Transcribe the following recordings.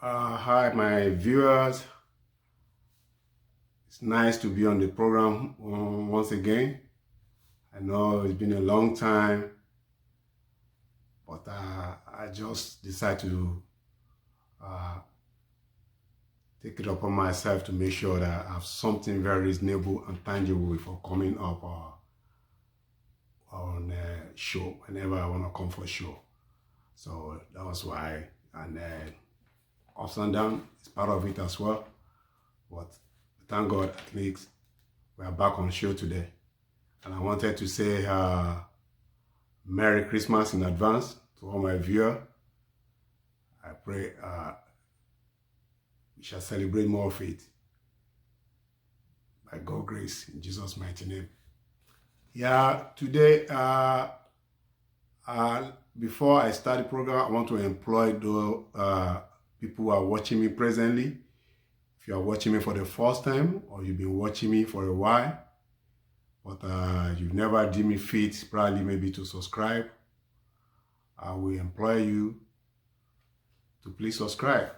Hi, my viewers. It's nice to be on the program once again. I know it's been a long time, but I just decided to uh, take it upon myself to make sure that I have something very reasonable and tangible before coming up on a show whenever I want to come for a show. So that was why, and ups and downs is part of it as well. But thank God, at least we are back on show today. And I wanted to say Merry Christmas in advance to all my viewers. I pray we shall celebrate more of it by God's grace in Jesus' mighty name. Yeah, today, before I start the program, I want to employ the people who are watching me presently. If you are watching me for the first time or you've been watching me for a while, but you've never deemed me fit, probably maybe to subscribe, I will employ you to please subscribe.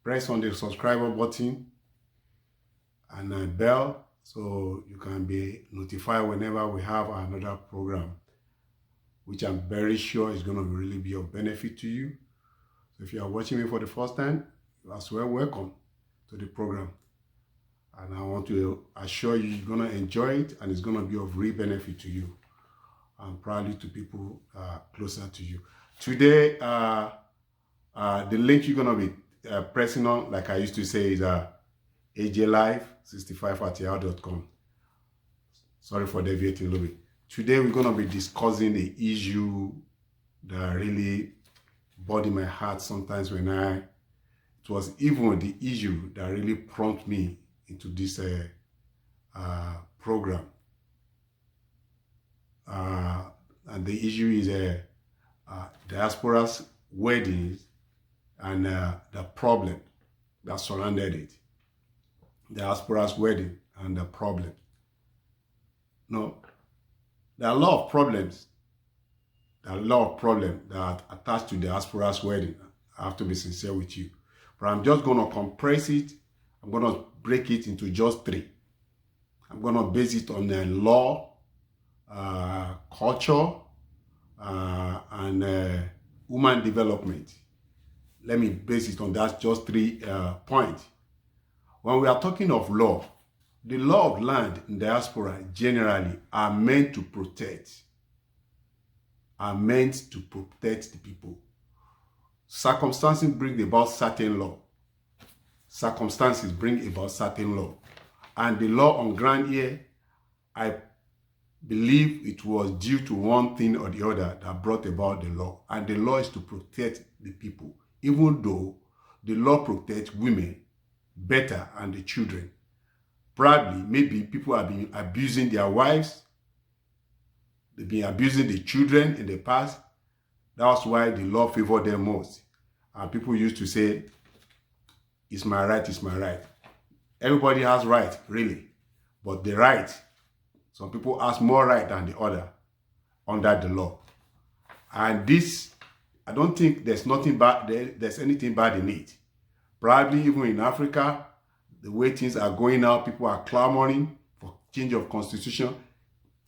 Press on the subscriber button and a bell so you can be notified whenever we have another program, which I'm very sure is going to really be of benefit to you. So if you are watching me for the first time, you are as well welcome to the program. And I want to assure you, you're going to enjoy it and it's going to be of real benefit to you and probably to people closer to you. Today, the link you're going to be pressing on, like I used to say, is ajlive65@yahoo.com. Sorry for deviating a little bit. Today, we're going to be discussing the issue that really bothered my heart sometimes when it was even the issue that really prompted me into this program. And the issue is diaspora's weddings and the problem that surrounded it. Diaspora's wedding and the problem. No, there are a lot of problems. There are a lot of problems that are attached to diaspora's wedding. I have to be sincere with you. But I'm just going to compress it. I'm going to break it into just three. I'm going to base it on the law, culture, and human development. Let me base it on that just 3 points. When we are talking of law, the law of land in diaspora generally are meant to protect. The people. Circumstances bring about certain law. And the law on ground here, I believe it was due to one thing or the other that brought about the law. And the law is to protect the people, even though the law protects women better and the children. Probably, maybe people have been abusing their wives. They've been abusing the children in the past. That's why the law favored them most. And people used to say, it's my right, it's my right. Everybody has right, really. But the right, some people has more right than the other under the law. And this, I don't think there's anything bad in it. Probably even in Africa, the way things are going now, people are clamoring for change of constitution.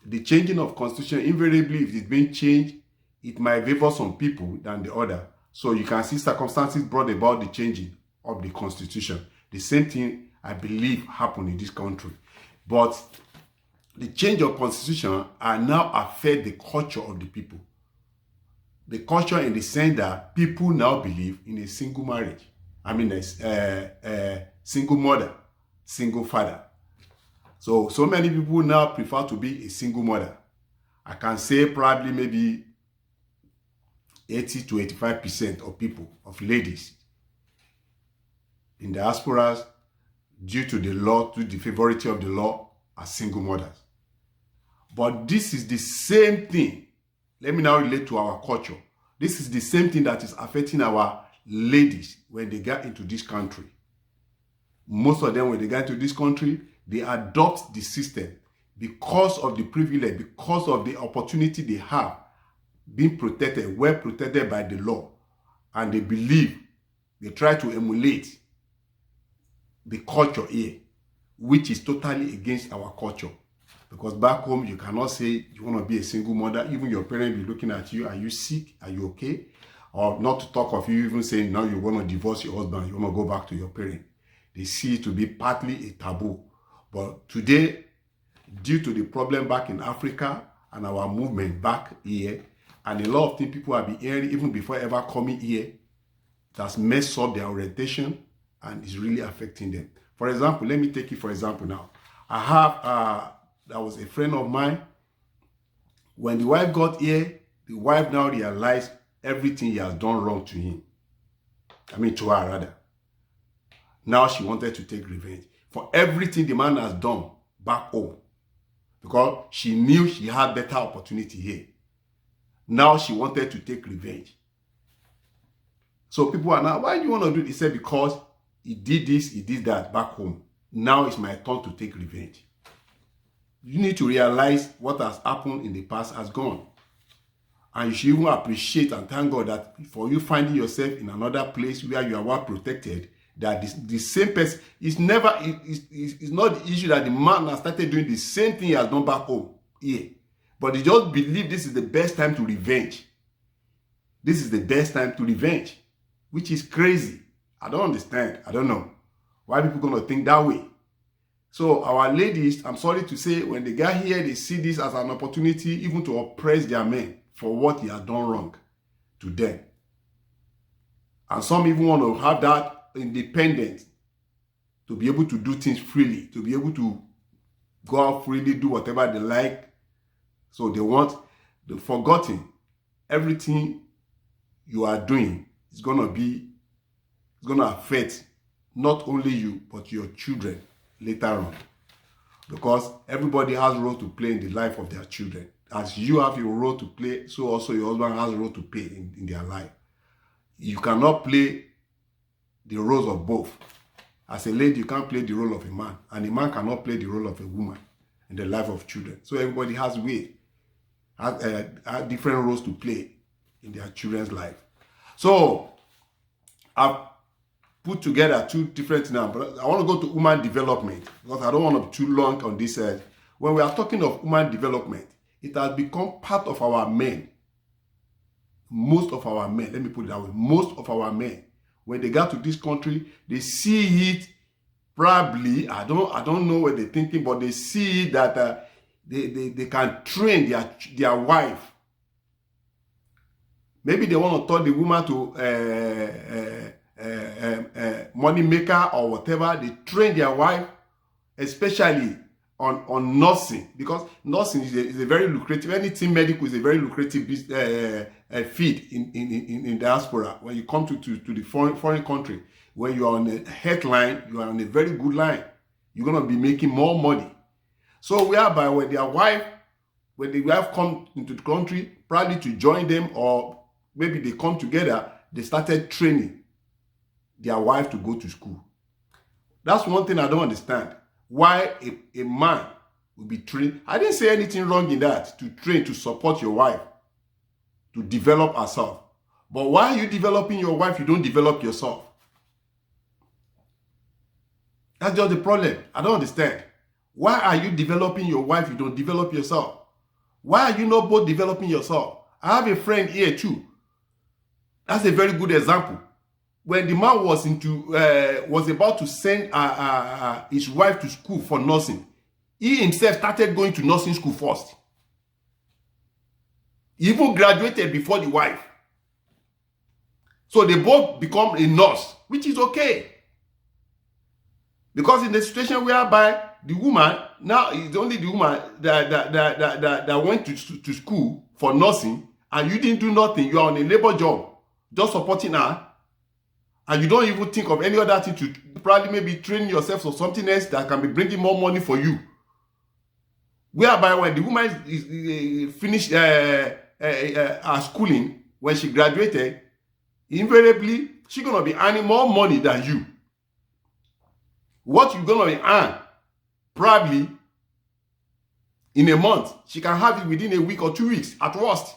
The changing of constitution, invariably, if it's being changed, it might favor some people than the other. So you can see circumstances brought about the changing of the constitution. The same thing, I believe, happened in this country. But the change of constitution are now affect the culture of the people. The culture in the sense that people now believe in a single marriage. I mean, a single mother, single father. So many people now prefer to be a single mother. I can say probably maybe 80 to 85% of people, of ladies in diasporas, due to the law, to the favorite of the law, are single mothers. But this is the same thing. Let me now relate to our culture. This is the same thing that is affecting our ladies when they get into this country. Most of them, when they get into this country, they adopt the system because of the privilege, because of the opportunity they have, being protected, well protected by the law. And they believe They try to emulate the culture here, which is totally against our culture. Because back home, you cannot say you want to be a single mother. Even your parents be looking at you. Are you sick? Are you okay? Or not to talk of you even saying now you want to divorce your husband. You want to go back to your parents. They see it to be partly a taboo. But today, due to the problem back in Africa and our movement back here, and a lot of things people have been hearing even before ever coming here, it has messed up their orientation and is really affecting them. For example, let me take it for example now. I have, that was a friend of mine. When the wife got here, the wife now realized everything he has done wrong to him. I mean, to her rather. Now she wanted to take revenge for everything the man has done back home. Because she knew she had better opportunity here. Now she wanted to take revenge. So people are now, why do you want to do it? He said, because he did this, he did that back home. Now it's my turn to take revenge. You need to realize what has happened in the past has gone. And you should even appreciate and thank God that for you finding yourself in another place where you are well protected, that the same person is never, it's not the issue that the man has started doing the same thing he has done back home here. But they just believe this is the best time to revenge. This is the best time to revenge, which is crazy. I don't understand. I don't know why people going to think that way. So our ladies, I'm sorry to say, when they get here, they see this as an opportunity even to oppress their men for what he has done wrong to them. And some even want to have that independence to be able to do things freely, to be able to go out freely, do whatever they like. So they want, they've forgotten everything you are doing is going to affect not only you, but your children later on. Because everybody has a role to play in the life of their children. As you have your role to play, so also your husband has a role to play in their life. You cannot play the roles of both. As a lady, you can't play the role of a man, and a man cannot play the role of a woman in the life of children. So everybody has different roles to play in their children's life. So I've put together two different now, but I want to go to human development because I don't want to be too long on this. When we are talking of human development, it has become part of our men. Most of our men, let me put it that way, most of our men, when they get to this country, they see it probably, I don't know what they're thinking, but they see that they can train their wife. Maybe they want to tell the woman to money maker or whatever. They train their wife, especially on nursing, because nursing is a very lucrative. Anything medical is a very lucrative field in diaspora. When you come to the foreign country, when you are on a headline, you are on a very good line. You're gonna be making more money. So whereby when the wife come into the country, probably to join them, or maybe they come together, they started training their wife to go to school. That's one thing I don't understand. Why a man will be trained. I didn't say anything wrong in that, to train, to support your wife, to develop herself. But why are you developing your wife, you don't develop yourself? That's just the problem. I don't understand. Why are you developing your wife, you don't develop yourself? Why are you not both developing yourself? I have a friend here too. That's a very good example. When the man was about to send his wife to school for nursing, he himself started going to nursing school first. He even graduated before the wife. So they both become a nurse, which is okay. Because in the situation whereby the woman, now it's only the woman that went to school for nursing, and you didn't do nothing, you are on a labor job, just supporting her, and you don't even think of any other thing to probably maybe train yourself for something else that can be bringing more money for you. Whereby when the woman is finished her schooling, when she graduated, invariably, she's going to be earning more money than you. What you're going to earn, probably in a month, she can have it within a week or 2 weeks at worst.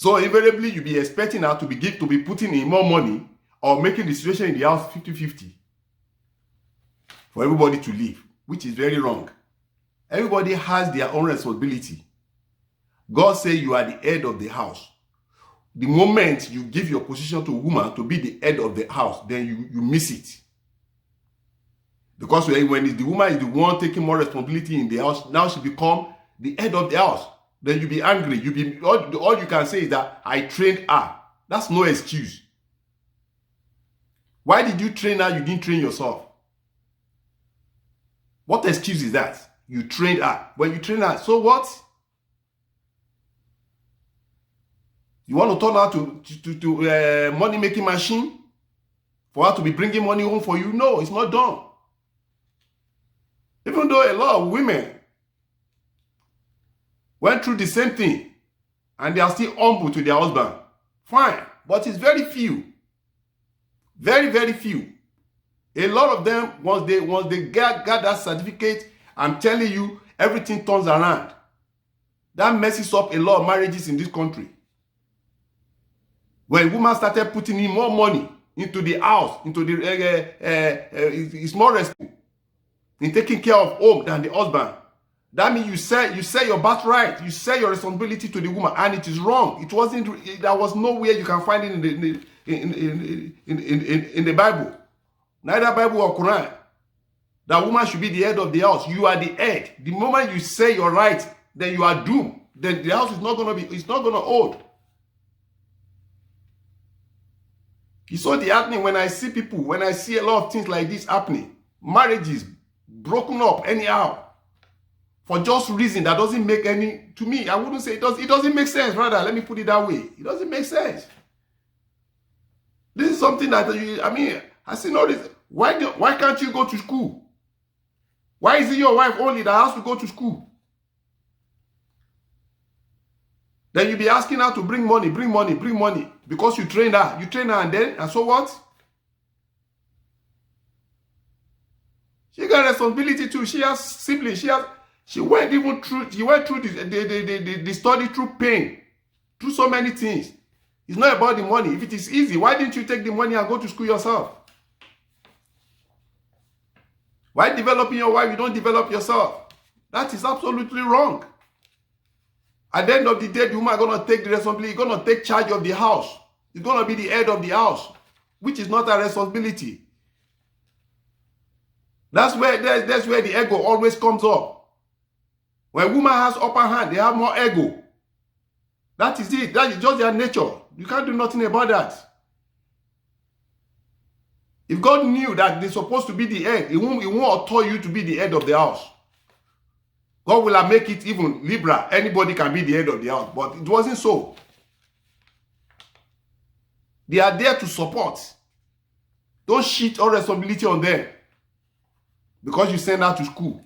So invariably, you'll be expecting her to be putting in more money or making the situation in the house 50-50 for everybody to live, which is very wrong. Everybody has their own responsibility. God says you are the head of the house. The moment you give your position to a woman to be the head of the house, then you miss it. Because when the woman is the one taking more responsibility in the house, now she become the head of the house. Then you be angry. All you can say is that I trained her. That's no excuse. Why did you train her? You didn't train yourself. What excuse is that? You trained her. When you train her, so what? You want to turn her to a money-making machine for her to be bringing money home for you? No, it's not done. Even though a lot of women went through the same thing and they are still humble to their husband, fine. But it's very few. Very, very few. A lot of them, once they got that certificate, I'm telling you, everything turns around. That messes up a lot of marriages in this country. When women started putting in more money into the house, into the it's more responsible in taking care of home than the husband. That means you say your birthright, you say your responsibility to the woman, and it is wrong. It wasn't. There was nowhere you can find it in the Bible, neither Bible or Quran. That woman should be the head of the house. You are the head. The moment you say you're right, then you are doomed. Then the house is not gonna be. It's not gonna hold. You saw the happening when I see people, when I see a lot of things like this happening. Marriages broken up anyhow. For just reason that doesn't make any, to me, I wouldn't say it doesn't make sense, rather, let me put it that way. It doesn't make sense. This is something that, I see no reason. Why can't you go to school? Why is it your wife only that has to go to school? Then you be asking her to bring money, because you train her. You train her and so what? She got responsibility too. She has siblings. She went through the study through pain, through so many things. It's not about the money. If it is easy, why didn't you take the money and go to school yourself? Why developing your wife, you don't develop yourself? That is absolutely wrong. At the end of the day, the woman is going to take the responsibility, going to take charge of the house. It's going to be the head of the house, which is not a responsibility. That's where the ego always comes up. When woman has upper hand, they have more ego. That is it. That is just their nature. You can't do nothing about that. If God knew that they're supposed to be the head, He won't allow you to be the head of the house. God will make it even liberal. Anybody can be the head of the house. But it wasn't so. They are there to support. Don't shit all responsibility on them because you send her to school.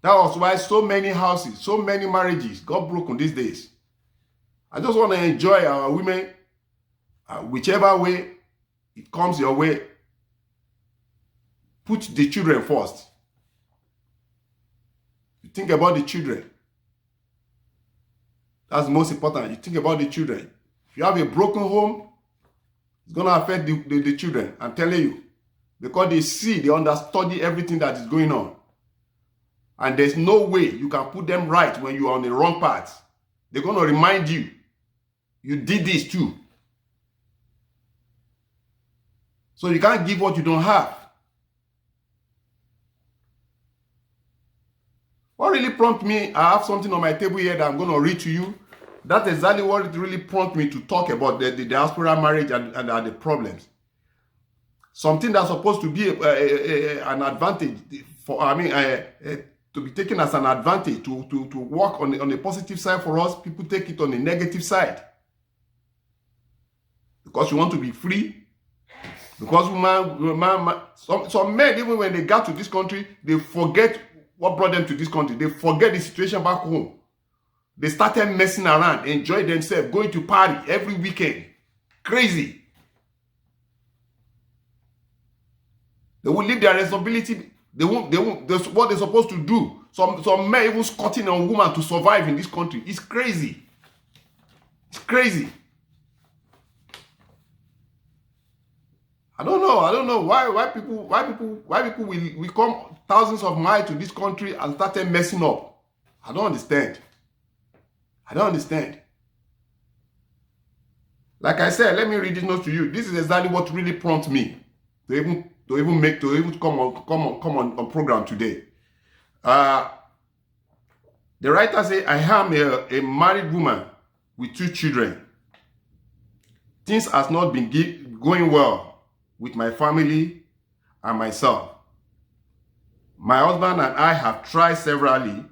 That was why so many houses, so many marriages got broken these days. I just want to enjoy our women, whichever way it comes your way. Put the children first. You think about the children. That's the most important. You think about the children. If you have a broken home, it's going to affect the children. I'm telling you. Because they understand everything that is going on. And there's no way you can put them right when you're on the wrong path. They're going to remind you, you did this too. So you can't give what you don't have. What really prompted me, I have something on my table here that I'm going to read to you. That's exactly what it really prompted me to talk about the diaspora marriage and the problems. Something that's supposed to be an advantage to be taken as an advantage to work on the positive side for us, people take it on the negative side. Because you want to be free. Because some men, even when they got to this country, they forget what brought them to this country. They forget the situation back home. They started messing around, enjoying themselves, going to party every weekend. Crazy. They will leave their responsibility. They won't what they're supposed to do Some men even squatting on women to survive in this country. It's crazy. It's crazy. I don't know why people will come thousands of miles to this country and started messing up. I don't understand. Like I said, let me read this note to you. This is exactly what really prompted me to even come on program today. The writer says, I am a married woman with 2 children. Things has not been going well with my family and myself. My husband and I have tried severally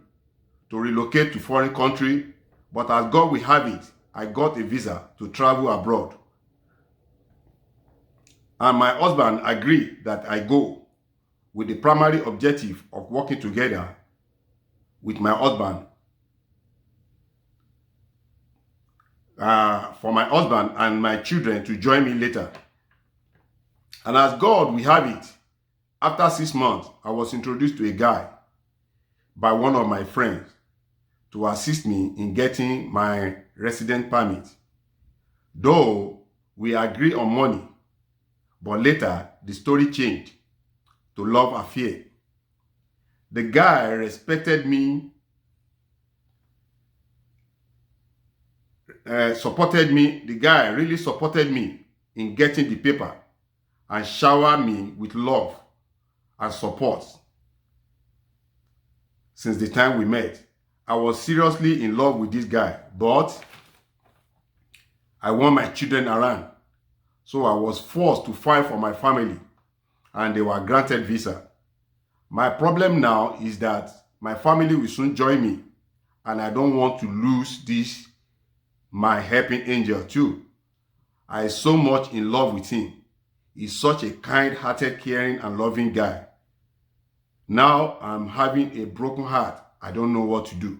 to relocate to foreign country, but as God will have it, I got a visa to travel abroad. And my husband agreed that I go with the primary objective of working together with my husband for my husband and my children to join me later. And as God will have it, after 6 months, I was introduced to a guy by one of my friends to assist me in getting my resident permit. Though we agreed on money, but later the story changed to love affair. The guy respected me, supported me. The guy really supported me in getting the paper and showered me with love and support. Since the time we met, I was seriously in love with this guy, but I want my children around. So I was forced to file for my family and they were granted visa. My problem now is that my family will soon join me and I don't want to lose this, my helping angel too. I am so much in love with him. He's such a kind-hearted, caring and loving guy. Now I'm having a broken heart. I don't know what to do.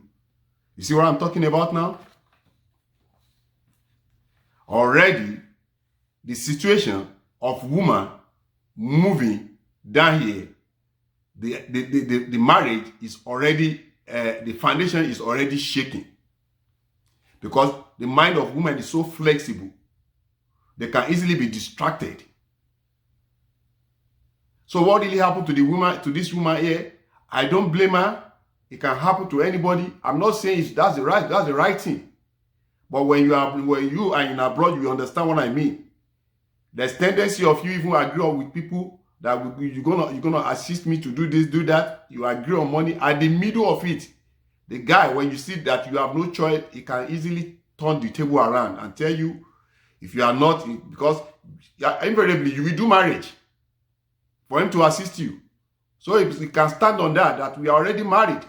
You see what I'm talking about now? Already, the situation of woman moving down here, the marriage is already, the foundation is already shaking. Because the mind of women is so flexible, they can easily be distracted. So what really happened to the woman, to this woman here? I don't blame her. It can happen to anybody. I'm not saying that's the right thing. But when you are in abroad, you understand what I mean. There's tendency of you even agree with people that you're gonna assist me to do this, do that. You agree on money. At the middle of it, the guy, when you see that you have no choice, he can easily turn the table around and tell you, if you are not, because invariably you will do marriage for him to assist you. So if you can stand on that we are already married.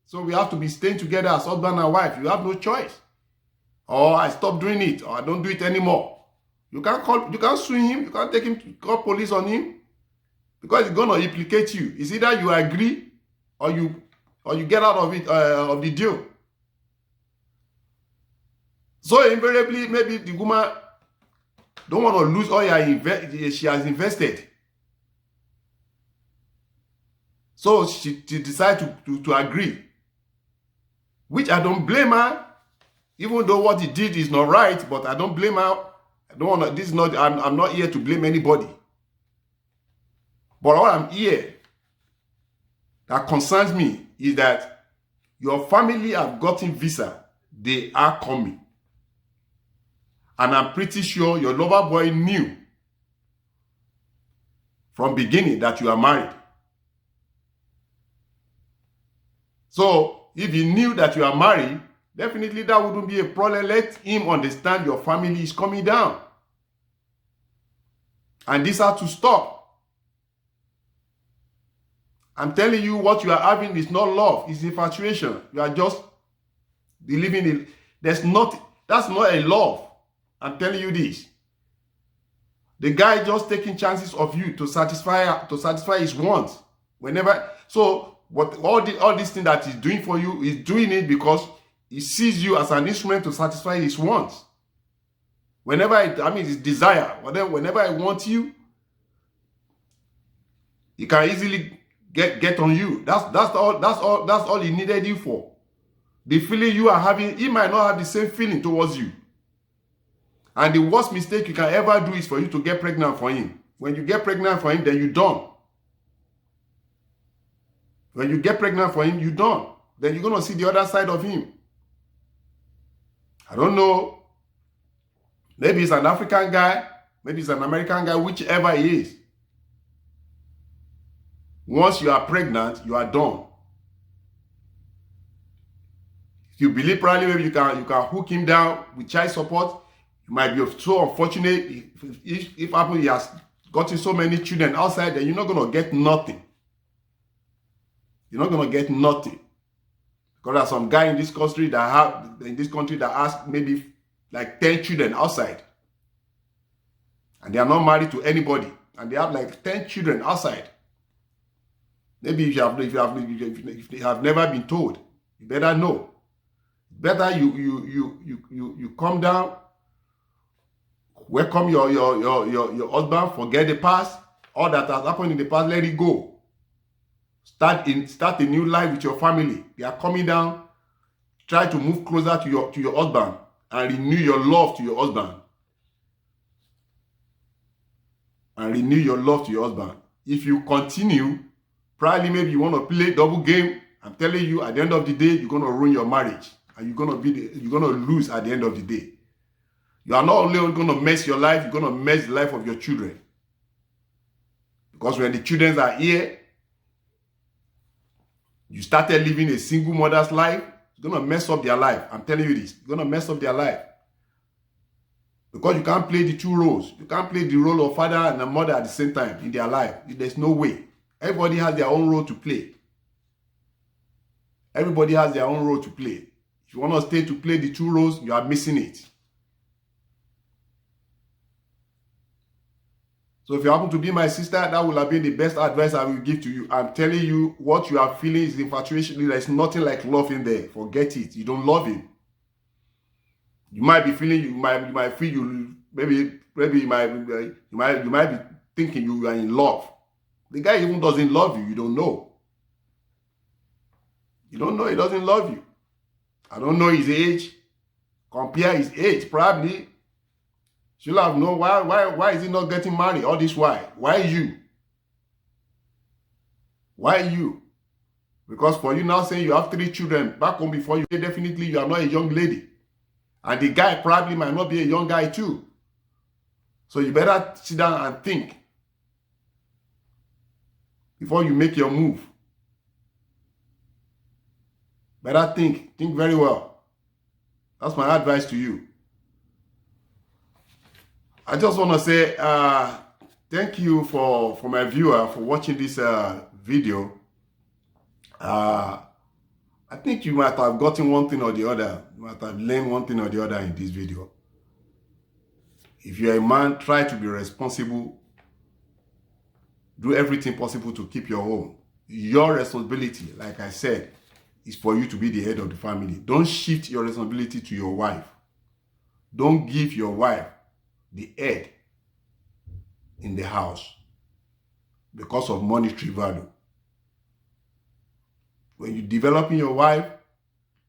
So we have to be staying together as husband and wife. You have no choice. Or I stop doing it, or I don't do it anymore. You can't sue him, you can't take him to call police on him, because it's gonna implicate you. It's either you agree or you get out of it, of the deal. So invariably, maybe the woman don't want to lose all she has invested. So she decided to agree, which I don't blame her, even though what he did is not right, but I don't blame her. I don't want to, I'm not here to blame anybody. But what I'm here that concerns me is that your family have gotten visa. They are coming. And I'm pretty sure your lover boy knew from beginning that you are married. So if he knew that you are married, definitely that wouldn't be a problem. Let him understand your family is coming down. And this has to stop. I'm telling you, what you are having is not love, it's infatuation. You are just believing in. That's not a love. I'm telling you this. The guy just taking chances of you to satisfy his wants. What all this thing that he's doing for you, is doing it because he sees you as an instrument to satisfy his wants. His desire. Whenever I want you, he can easily get on you. That's all he needed you for. The feeling you are having, he might not have the same feeling towards you. And the worst mistake you can ever do is for you to get pregnant for him. When you get pregnant for him, then you're done. When you get pregnant for him, you're done. Then you're going to see the other side of him. I don't know. Maybe he's an African guy. Maybe he's an American guy, whichever he is. Once you are pregnant, you are done. If you believe probably maybe you can hook him down with child support, you might be so unfortunate. If he has gotten so many children outside, then you're not going to get nothing. You're not going to get nothing. Because there's some guy in this country that has maybe like 10 children outside. And they are not married to anybody. And they have like 10 children outside. Maybe if you have never been told, you better know. Better you come down, welcome your husband, forget the past, all that has happened in the past, let it go. Start a new life with your family. They are coming down. Try to move closer to your husband and renew your love to your husband. And renew your love to your husband. If you continue, probably maybe you want to play double game. I'm telling you, at the end of the day, you're going to ruin your marriage. And you're going to lose at the end of the day. You are not only going to mess your life, you're going to mess the life of your children. Because when the children are here, you started living a single mother's life, it's going to mess up their life. I'm telling you this. It's going to mess up their life. Because you can't play the two roles. You can't play the role of father and a mother at the same time in their life. There's no way. Everybody has their own role to play. Everybody has their own role to play. If you want to stay to play the two roles, you are missing it. So if you happen to be my sister, that will have been the best advice I will give to you. I'm telling you, what you are feeling is infatuation. There's nothing like love in there. Forget it. You don't love him. You might be feeling, you might feel you, maybe you might be thinking you are in love. The guy even doesn't love you. You don't know. You don't know he doesn't love you. I don't know his age. Compare his age, probably. She'll have known why is he not getting married? All this why? Why you? Why you? Because for you now saying you have 3 children back home before you, definitely you are not a young lady. And the guy probably might not be a young guy too. So you better sit down and think before you make your move. Better think. Think very well. That's my advice to you. I just want to say thank you for my viewer for watching this video. I think you might have gotten one thing or the other. You might have learned one thing or the other in this video. If you're a man, try to be responsible. Do everything possible to keep your home. Your responsibility, like I said, is for you to be the head of the family. Don't shift your responsibility to your wife. Don't give your wife the head in the house because of monetary value. When you develop your wife,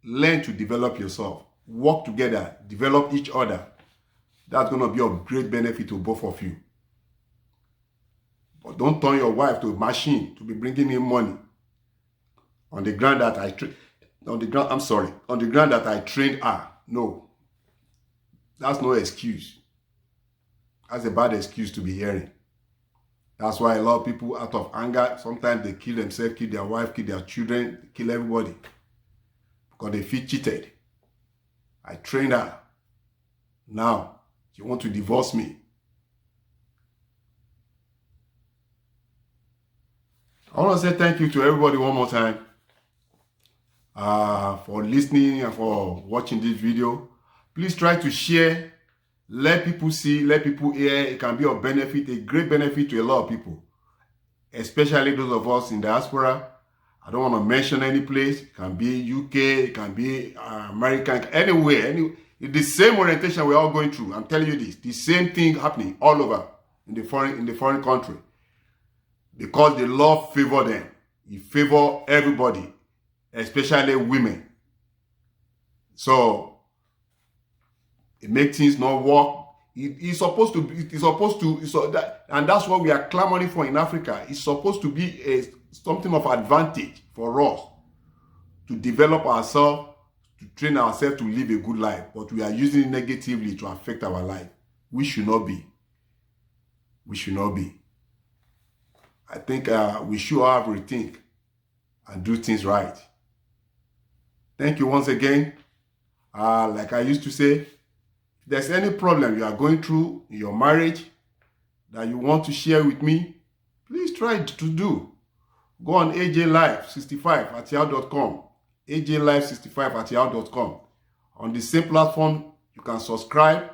learn to develop yourself. Work together, develop each other. That's going to be of great benefit to both of you. But don't turn your wife to a machine to be bringing in money on the ground that on the ground that I trained her. No. That's no excuse. That's a bad excuse to be hearing. That's why a lot of people, out of anger, sometimes they kill themselves, kill their wife, kill their children, kill everybody. Because they feel cheated. I trained her. Now, you want to divorce me. I want to say thank you to everybody one more time for listening and for watching this video. Please try to share. Let people see, let people hear. It can be of benefit, a great benefit to a lot of people, especially those of us in diaspora. I don't want to mention any place. It can be UK, it can be America, anywhere. It's the same orientation we're all going through. I'm telling you this. The same thing happening all over in the foreign country. Because the law favor them. It favors everybody, especially women. So it makes things not work. It's supposed to be, and that's what we are clamoring for in Africa. It's supposed to be something of advantage for us to develop ourselves, to train ourselves to live a good life, but we are using it negatively to affect our life. We should not be. We should not be. I think we should have rethink and do things right. Thank you once again. Like I used to say, if there's any problem you are going through in your marriage that you want to share with me, please try to do. Go on ajlife65@yahoo.com. ajlife65@yahoo.com. On the same platform, you can subscribe,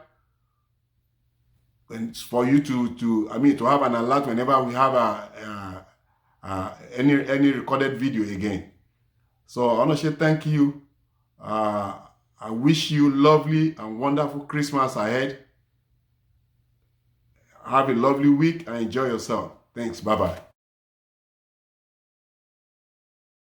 and for you to have an alert whenever we have any recorded video again. So I want to say thank you. I wish you lovely and wonderful Christmas ahead. Have a lovely week and enjoy yourself. Thanks. Bye-bye.